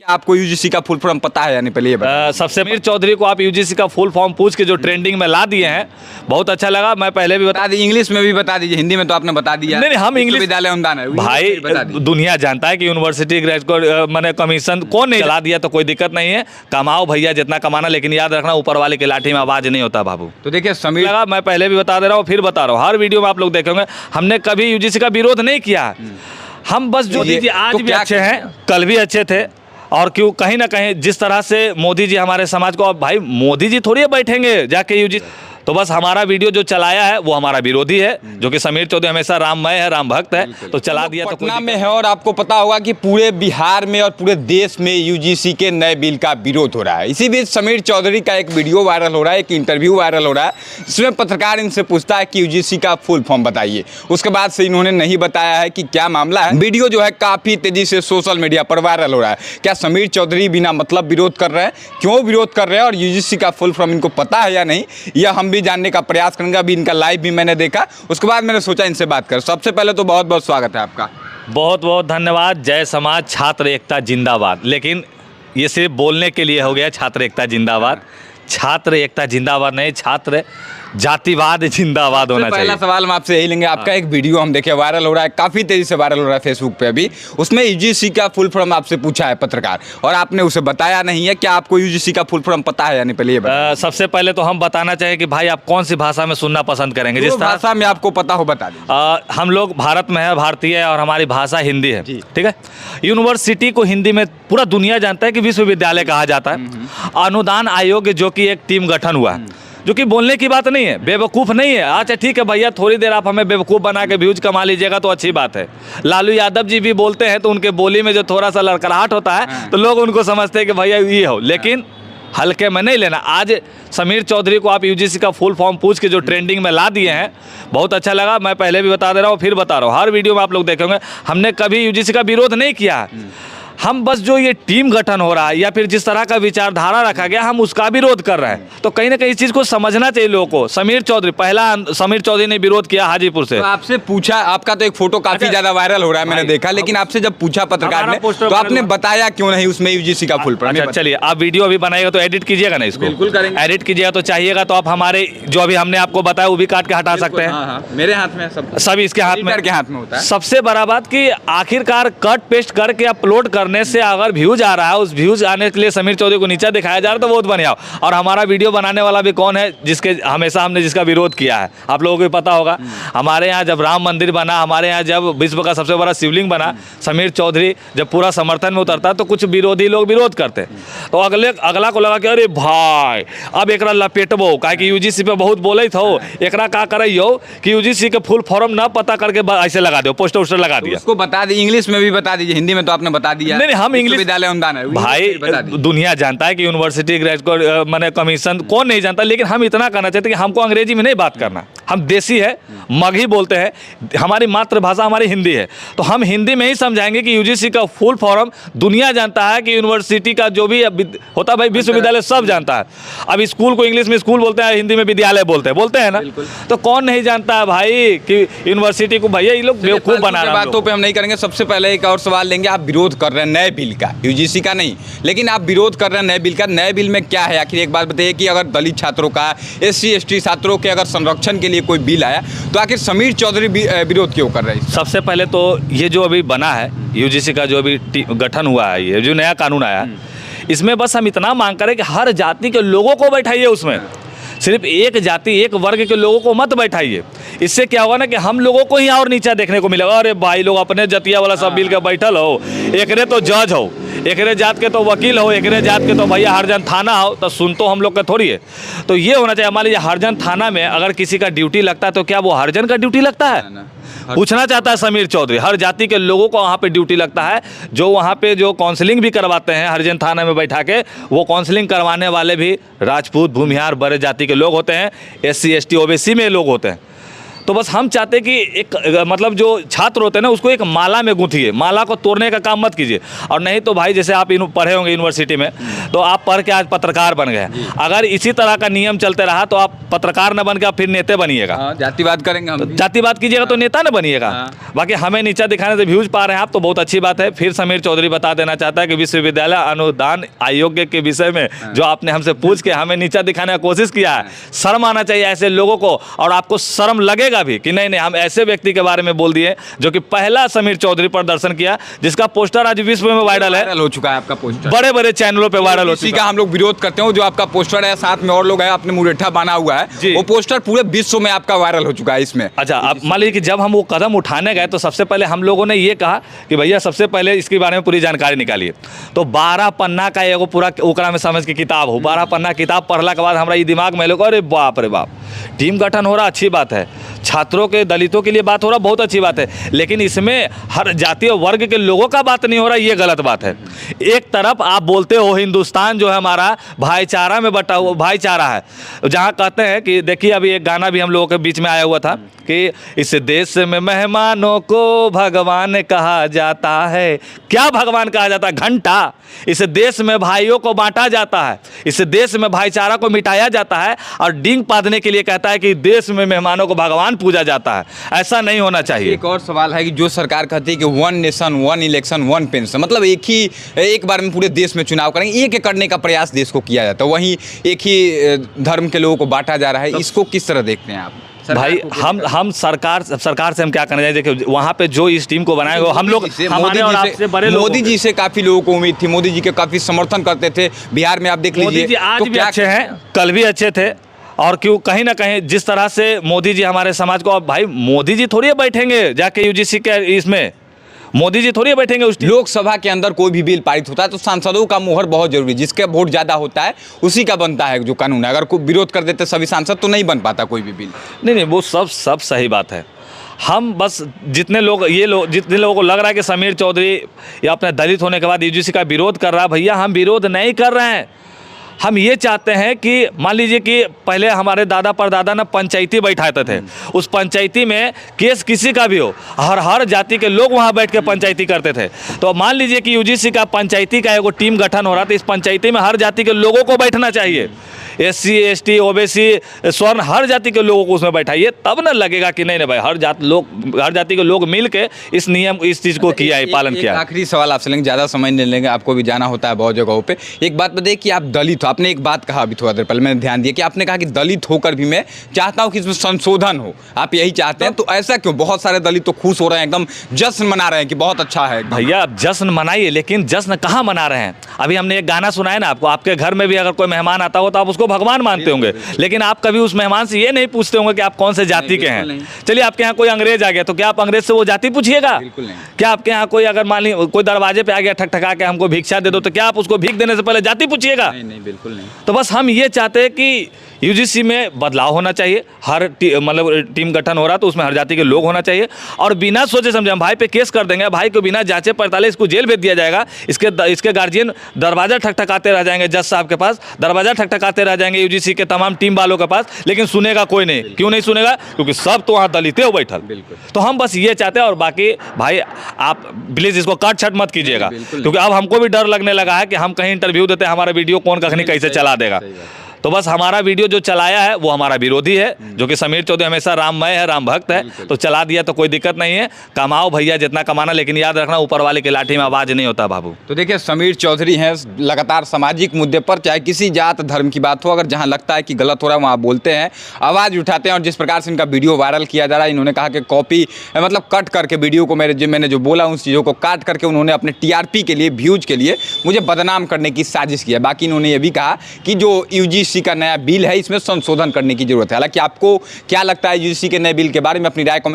क्या आपको यूजीसी का फुल फॉर्म पता है या नहीं, पहले ये बताइए। सबसे समीर चौधरी को आप यूजीसी का फुल फॉर्म पूछ के जो ट्रेंडिंग में ला दिए हैं, बहुत अच्छा लगा। मैं पहले भी बता दीजिए, इंग्लिश में भी बता दीजिए, हिंदी में तो आपने बता दिया। नहीं, हम इंग्लिश विद्यालय अनुदान है भाई, दुनिया जानता है कि यूनिवर्सिटी ग्रेजुएट मैंने कमीशन कौन नहीं चला दिया, तो कोई दिक्कत नहीं है। कमाओ भैया जितना कमाना, लेकिन याद रखना ऊपर वाले की लाठी में आवाज नहीं होता बाबू। तो देखिए समीर, लगा मैं पहले भी बता दे रहा हूँ, फिर बता रहा हूँ, हर वीडियो में आप लोग देखेंगे हमने कभी यूजीसी का विरोध नहीं किया। हम बस जो दीजिए आज तो भी क्या अच्छे हैं, कल भी अच्छे थे। और क्यों कहीं ना कहीं जिस तरह से मोदी जी हमारे समाज को, अब भाई मोदी जी थोड़ी बैठेंगे जाके यूजी, तो बस हमारा वीडियो जो चलाया है वो हमारा विरोधी है, जो कि समीर चौधरी हमेशा राममय है, राम भक्त है, तो चला दिया। तो पटना में है और आपको पता होगा कि पूरे बिहार में और पूरे देश में यूजीसी के नए बिल का विरोध हो रहा है। इसी बीच समीर चौधरी का एक वीडियो वायरल हो रहा है, एक इंटरव्यू वायरल हो रहा है, जिसमें पत्रकार इनसे पूछता है कि यूजीसी का फुल फॉर्म बताइए। उसके बाद से इन्होंने नहीं बताया है कि क्या मामला है। वीडियो जो है काफी तेजी से सोशल मीडिया पर वायरल हो रहा है। क्या समीर चौधरी बिना मतलब विरोध कर रहे हैं, क्यों विरोध कर रहे हैं, और यूजीसी का फुल फॉर्म इनको पता है या नहीं, यह हम भी जानने का प्रयास करेंगे। अभी इनका लाइव भी मैंने देखा, उसके बाद मैंने सोचा इनसे बात कर। सबसे पहले तो बहुत बहुत स्वागत है आपका। बहुत बहुत धन्यवाद। जय समाज, छात्र एकता जिंदाबाद। लेकिन ये सिर्फ बोलने के लिए हो गया छात्र एकता जिंदाबाद। छात्र एकता जिंदाबाद नहीं, छात्र जातिवाद जिंदाबाद होना चाहिए। पहला सवाल हम आपसे यही लेंगे। आपका एक वीडियो हम देखे वायरल हो रहा है, काफी तेजी से वायरल हो रहा है फेसबुक पे अभी। उसमें यूजीसी का फुल फॉर्म आपसे पूछा है पत्रकार, और आपने उसे बताया नहीं है। क्या आपको यूजीसी का फुल फॉर्म पता है या नहीं, पहले ये बताइए। सबसे पहले तो हम बताना चाहिए कि भाई आप कौन सी भाषा में सुनना पसंद करेंगे। जिस भाषा में आपको पता हो बता दीजिए। हम लोग भारत में है, भारतीय है, और हमारी भाषा हिंदी है, ठीक है। यूनिवर्सिटी को हिंदी में पूरा दुनिया जानता है कि विश्वविद्यालय कहा जाता है। अनुदान आयोग जो कि एक टीम गठन हुआ है, जो कि बोलने की बात नहीं है, बेवकूफ़ नहीं है। अच्छा ठीक है भैया, थोड़ी देर आप हमें बेवकूफ़ बना के व्यूज कमा लीजिएगा तो अच्छी बात है। लालू यादव जी भी बोलते हैं तो उनके बोली में जो थोड़ा सा लड़खड़ाहट होता है तो लोग उनको समझते हैं कि भैया ये हो, लेकिन हल्के में नहीं लेना। आज समीर चौधरी को आप यूजीसी का फुल फॉर्म पूछ के जो ट्रेंडिंग में ला दिए हैं, बहुत अच्छा लगा। मैं पहले भी बता दे रहा हूँ, फिर बता रहा हूँ, हर वीडियो में आप लोग देखेंगे हमने कभी यूजीसी का विरोध नहीं किया। हम बस जो ये टीम गठन हो रहा है या फिर जिस तरह का विचारधारा रखा गया, हम उसका विरोध कर रहे हैं। तो कहीं ना कहीं इस चीज़ को समझना चाहिए लोगों को। समीर चौधरी, पहला समीर चौधरी ने विरोध किया हाजीपुर से। तो आपसे पूछा, आपका तो एक फोटो काफी ज्यादा वायरल हो रहा है, मैंने देखा, लेकिन आपसे जब पूछा पत्रकार ने तो आपने बताया क्यों नहीं उसमें यूजीसी का फुल फॉर्म। चलिए, आप वीडियो अभी बनाएगा तो एडिट कीजिएगा ना इसको। बिल्कुल करेंगे। एडिट कीजिएगा तो चाहिएगा तो आप हमारे जो अभी हमने आपको बताया वो भी काट के हटा सकते हैं। मेरे हाथ में सब इसके हाथ में होता है। सबसे बड़ा बात कि आखिरकार कट पेस्ट करके अपलोड करने से अगर व्यूज आ रहा है, उस व्यूज आने के लिए समीर चौधरी को नीचे दिखाया जा रहा है तो बहुत बढ़िया। और हमारा वीडियो बनाने वाला भी कौन है, जिसके हमेशा हमने जिसका विरोध किया है, आप लोगों को पता होगा। हमारे यहाँ जब राम मंदिर बना, हमारे यहाँ जब विश्व का सबसे बड़ा शिवलिंग बना, समीर चौधरी जब पूरा समर्थन में उतरता है तो कुछ विरोधी लोग विरोध करते हैं। तो अगला को लगा कि अरे भाई अब एकरा लपेटबो, काहे कि यूजीसी पे बहुत बोले थे, एकरा का करियो कि यूजीसी के फुल फॉर्म ना पता करके ऐसे लगा दो, पोस्टर वोस्टर लगा दिया। उसको बता दीजिए, इंग्लिश में भी बता दीजिए, हिंदी में तो आपने बता दिया। नहीं, हम इंग्लिश विद्यालय अनुदान है भाई, दुनिया जानता है कि यूनिवर्सिटी ग्रेजुएट मैंने कमीशन कौन नहीं जानता, लेकिन हम इतना कहना चाहते हैं कि हमको अंग्रेजी में नहीं बात करना। हम देसी है, मगही बोलते हैं, हमारी मातृभाषा हमारी हिंदी है, तो हम हिंदी में ही समझाएंगे कि यूजीसी का फुल फॉर्म दुनिया जानता है कि यूनिवर्सिटी का जो भी होता है भाई, विश्वविद्यालय सब जानता है। अब स्कूल को इंग्लिश में स्कूल बोलते हैं, हिंदी में विद्यालय बोलते हैं ना, तो कौन नहीं जानता है भाई कि यूनिवर्सिटी को भैया ये लोग बेवकूफ बना रहे हैं। बातों पे हम नहीं करेंगे। सबसे पहले एक और सवाल लेंगे। आप विरोध कर रहे हैं नए बिल का, यूजीसी का नहीं, लेकिन आप विरोध कर रहे हैं नए बिल का। नए बिल में क्या है आखिर, एक बात बताइए कि अगर दलित छात्रों का, SC ST छात्रों के अगर संरक्षण के लिए कोई बिल आया तो आखिर समीर चौधरी विरोध क्यों कर रहे हैं? सबसे पहले तो ये जो अभी बना है यूजीसी का, जो अभी गठन हुआ है, ये जो नया कानून आया, इसमें बस हम इतना मांग करें कि हर जाति के लोगों को बैठाइए उसमें। सिर्फ एक जाति एक वर्ग के लोगों को मत बैठाइए। इससे क्या होगा ना कि हम लोगों को ही और नीचा देखने को मिलेगा। अरे भाई लोग अपने जतिया वाला सब मिल के बैठल हो, एकरे तो जज हो, एकरे जात के तो वकील हो, एकरे जात के तो भैया हरजन थाना हो, तो सुन तो हम लोग का थोड़ी है। तो ये होना चाहिए। मान लीजिए हरजन थाना में अगर किसी का ड्यूटी लगता है तो क्या वो हरजन का ड्यूटी लगता है? पूछना चाहता है समीर चौधरी। हर जाति के लोगों को वहाँ पे ड्यूटी लगता है। जो वहाँ पे जो काउंसलिंग भी करवाते हैं हरिजन थाना में बैठा के, वो काउंसलिंग करवाने वाले भी राजपूत, भूमिहार, बड़े जाति के लोग होते हैं, SC ST OBC में लोग होते हैं। तो बस हम चाहते कि एक मतलब जो छात्र होते हैं ना उसको एक माला में गूंथिए, माला को तोड़ने का काम मत कीजिए। और नहीं तो भाई जैसे आप पढ़े होंगे यूनिवर्सिटी में, तो आप पढ़ के आज पत्रकार बन गए, अगर इसी तरह का नियम चलते रहा तो आप पत्रकार न बन के आप फिर नेता बनिएगा। जातिवाद करेंगे हम, जातिवाद कीजिएगा तो नेता न बनिएगा। बाकी हमें नीचा दिखाने से व्यूज पा रहे हैं आप, तो बहुत अच्छी बात है। फिर समीर चौधरी बता देना चाहता है कि विश्वविद्यालय अनुदान आयोग के विषय में जो आपने हमसे पूछ के हमें नीचा दिखाने की कोशिश किया है, शर्म आना चाहिए ऐसे लोगों को। और आपको शर्म लगेगा भी कि नहीं हम ऐसे व्यक्ति के बारे में बोल दिए जो कि पहला समीर चौधरी पर दर्शन किया, जिसका पोस्टर आज विश्व में वायरल हो चुका है। आपका पोस्टर बड़े बड़े चैनलों पे वायरल हो इसी चुका का हम लोग विरोध करते हैं। जो आपका पोस्टर है, साथ में और लोग हैं, आपने मुरेठा बना हुआ है, वो पोस्टर पूरे विश्व में आपका वायरल हो चुका है इसमें। अच्छा, अब मान लीजिए कि जब हम वो कदम उठाने गए तो सबसे पहले हम लोगों ने ये कहा कि भैया सबसे पहले इसके बारे में पूरी जानकारी निकालिए। तो 12 पन्ना का एगो पूरा ओकरा में समझ की किताब हो, 12 पन्ना किताब पढ़ला के बाद हमारा ये दिमाग में लोग अरे बाप रे बाप, टीम गठन हो रहा, अच्छी बात है, छात्रों के दलितों के लिए बात हो रहा, बहुत अच्छी बात है, लेकिन इसमें हर जातीय वर्ग के लोगों का बात नहीं हो रहा, ये गलत बात है। एक तरफ आप बोलते हो हिंदुस्तान जो है हमारा भाईचारा में बटा हुआ भाईचारा है, जहाँ कहते हैं कि देखिए अभी एक गाना भी हम लोगों के बीच में आया हुआ था कि इस देश में मेहमानों को भगवान कहा जाता है। क्या भगवान कहा जाता है? घंटा। इस देश में भाइयों को बांटा जाता है, इस देश में भाईचारा को मिटाया जाता है, और डींग पादने के लिए कहता है कि देश में मेहमानों को भगवान पूजा जाता है। ऐसा नहीं होना चाहिए। एक और सवाल है कि जो सरकार कहती है कि 1 नेशन 1 इलेक्शन 1 पेंशन, मतलब एक बार में पूरे देश में चुनाव करेंगे, एक करने का प्रयास देश को किया जाता है, वहीं एक ही धर्म के लोगों को बांटा जा रहा है। इसको किस तरह देखते हैं आप? भाई हम सरकार से हम क्या करना चाहिए? देखिए वहाँ पे जो इस टीम को बनाए हम लोग, हमारे और आपसे बड़े लोग, मोदी जी से काफी लोगों को उम्मीद थी, मोदी जी के काफी समर्थन करते थे। बिहार में आप देख लीजिए, मोदी जी आज भी अच्छे हैं, कल भी अच्छे थे, और क्यों कहीं ना कहीं जिस तरह से मोदी जी हमारे समाज को, भाई मोदी जी थोड़ी बैठेंगे जाके यूजीसी के इसमें, मोदी जी थोड़ी बैठेंगे उस लोकसभा के अंदर कोई भी बिल पारित होता है तो सांसदों का मुहर बहुत जरूरी है, जिसका वोट ज्यादा होता है उसी का बनता है जो कानून है। अगर कोई विरोध कर देते सभी सांसद तो नहीं बन पाता कोई भी बिल। नहीं वो सब सही बात है। हम बस जितने लोगों को लग रहा है कि समीर चौधरी या अपने दलित होने के बाद यूजीसी का विरोध कर रहा है, भैया हम विरोध नहीं कर रहे हैं। हम ये चाहते हैं कि मान लीजिए कि पहले हमारे दादा परदादा ना पंचायती बैठाते थे, उस पंचायती में केस किसी का भी हो, हर जाति के लोग वहाँ बैठ के पंचायती करते थे। तो मान लीजिए कि यूजीसी का पंचायती का एगो टीम गठन हो रहा था, इस पंचायती में हर जाति के लोगों को बैठना चाहिए, SC ST OBC स्वर्ण हर जाति के लोगों को उसमें बैठाइए, तब ना लगेगा कि नहीं भाई हर जाति के लोग मिल के इस चीज़ को किया है, पालन किया। आखिरी सवाल आपसे लेंगे, ज़्यादा समय नहीं लेंगे, आपको भी जाना होता है बहुत जगहों पे। एक बात बताइए कि आप दलित हो, आपने एक बात कहा अभी थोड़ा देर पहले मैंने ध्यान दिया कि आपने कहा कि दलित होकर भी मैं चाहता हूँ कि इसमें संशोधन हो, आप यही चाहते हैं, तो ऐसा क्यों? बहुत सारे दलित तो खुश हो रहे हैं, एकदम जश्न मना रहे हैं कि बहुत अच्छा है। भैया आप जश्न मनाइए, लेकिन जश्न कहाँ मना रहे हैं? अभी हमने एक गाना सुना है ना आपको, आपके घर में भी अगर कोई मेहमान आता हो तो आप उसको भगवान मानते होंगे, लेकिन आप कभी उस मेहमान से ये नहीं पूछते होंगे कि आप कौन से जाति के हैं। चलिए आपके यहाँ कोई अंग्रेज आ गया तो क्या आप अंग्रेज से वो जाति पूछिएगा? क्या आपके यहाँ कोई अगर मान लीजिए कोई दरवाजे पे आ गया ठकठका के हमको भिक्षा दे दो, तो क्या आप उसको भीख देने से पहले जाति पूछिएगा? नहीं, बिल्कुल नहीं। तो बस हम ये चाहते हैं कि यूजीसी में बदलाव होना चाहिए, हर मतलब टीम गठन हो रहा तो उसमें हर जाति के लोग होना चाहिए, और बिना सोचे समझे हम भाई पे केस कर देंगे, भाई को बिना जांचे पड़ताले इसको जेल भेज दिया जाएगा, इसके गार्जियन दरवाजा ठकठकाते रह जाएंगे जज साहब के पास, दरवाजा ठकठकाते रह जाएंगे यूजीसी के तमाम टीम वालों के पास, लेकिन सुनेगा कोई नहीं। क्यों नहीं सुनेगा? क्योंकि सब तो वहाँ दलित हो बैठल। तो हम बस ये चाहते हैं, और बाकी भाई आप प्लीज़ इसको काट छट मत कीजिएगा, क्योंकि अब हमको भी डर लगने लगा है कि हम कहीं इंटरव्यू देते हैं, हमारा वीडियो कौन कखनी कैसे चला देगा। तो बस हमारा वीडियो जो चलाया है वो हमारा विरोधी है, जो कि समीर चौधरी हमेशा राममय है, राम भक्त है, तो चला दिया तो कोई दिक्कत नहीं है। कमाओ भैया जितना कमाना, लेकिन याद रखना ऊपर वाले की लाठी में आवाज नहीं होता बाबू। तो देखिए समीर चौधरी हैं, लगातार सामाजिक मुद्दे पर चाहे किसी जात धर्म की बात हो, अगर जहां लगता है कि गलत हो रहा है वहाँ बोलते हैं, आवाज़ उठाते हैं। और जिस प्रकार से इनका वीडियो वायरल किया जा रहा है, इन्होंने कहा कि कॉपी मतलब कट करके वीडियो को मैंने जो बोला उन चीज़ों को काट करके उन्होंने अपने TRP के लिए, व्यूज के लिए मुझे बदनाम करने की साजिश की है। बाकी इन्होंने ये भी कहा कि जो UGC का नया बिल है इसमें संशोधन करने की जरूरत है। हालांकि आपको क्या लगता है UGC के नए बिल के बारे में? अपनी राय कमेंट